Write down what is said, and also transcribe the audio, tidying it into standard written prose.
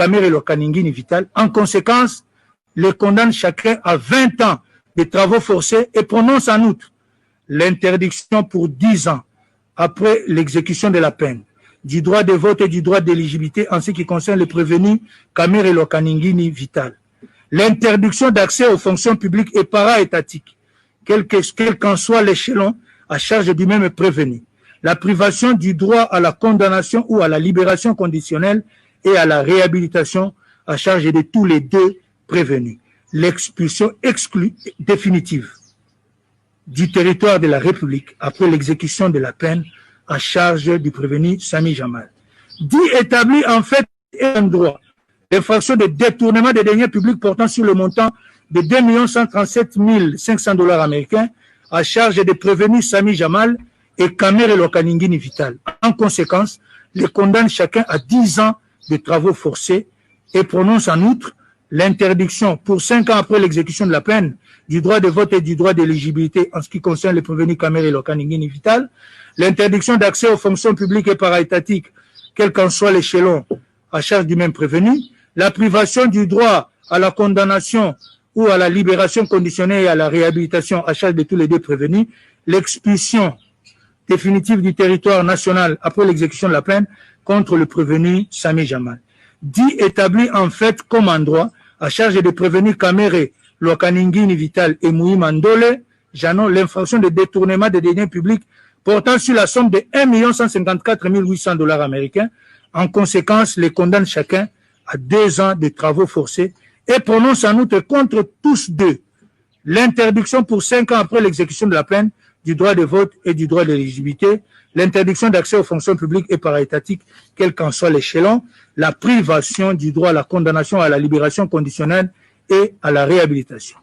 Kamere Lokaningini Vital. En conséquence, les condamne chacun à 20 ans de travaux forcés et prononce en outre l'interdiction pour 10 ans après l'exécution de la peine du droit de vote et du droit d'éligibilité en ce qui concerne les prévenus Kamere Lokaningini Vital. L'interdiction d'accès aux fonctions publiques et para-étatiques, quel qu'en soit l'échelon à charge du même prévenu. La privation du droit à la condamnation ou à la libération conditionnelle et à la réhabilitation à charge de tous les deux prévenus. L'expulsion définitive du territoire de la République après l'exécution de la peine à charge du prévenu Sami Jamal. Dit établi en fait un droit d'infraction de détournement des deniers publics portant sur le montant de 2 137 500 $ américains à charge des prévenus Sami Jamal et Kamere Lokaningini Vital. En conséquence, les condamne chacun à 10 ans de travaux forcés et prononce en outre l'interdiction pour 5 ans après l'exécution de la peine du droit de vote et du droit d'éligibilité en ce qui concerne les prévenus Kamere Lokaningini Vital, l'interdiction d'accès aux fonctions publiques et para-étatiques, quel qu'en soit l'échelon à charge du même prévenu, la privation du droit à la condamnation ou à la libération conditionnelle et à la réhabilitation à charge de tous les deux prévenus, l'expulsion définitive du territoire national après l'exécution de la peine contre le prévenu Sami Jamal. Dit établi en fait comme en droit à charge des prévenus Kamere Lokaningini Vital et Moui Mandole, Janon, l'infraction de détournement des deniers publics portant sur la somme de 1 154 800 $ américains. En conséquence, les condamne chacun à 2 ans de travaux forcés et prononce en outre contre tous deux l'interdiction pour 5 ans après l'exécution de la peine du droit de vote et du droit d'éligibilité, l'interdiction d'accès aux fonctions publiques et para-étatiques, quel qu'en soit l'échelon, la privation du droit à la condamnation, à la libération conditionnelle et à la réhabilitation.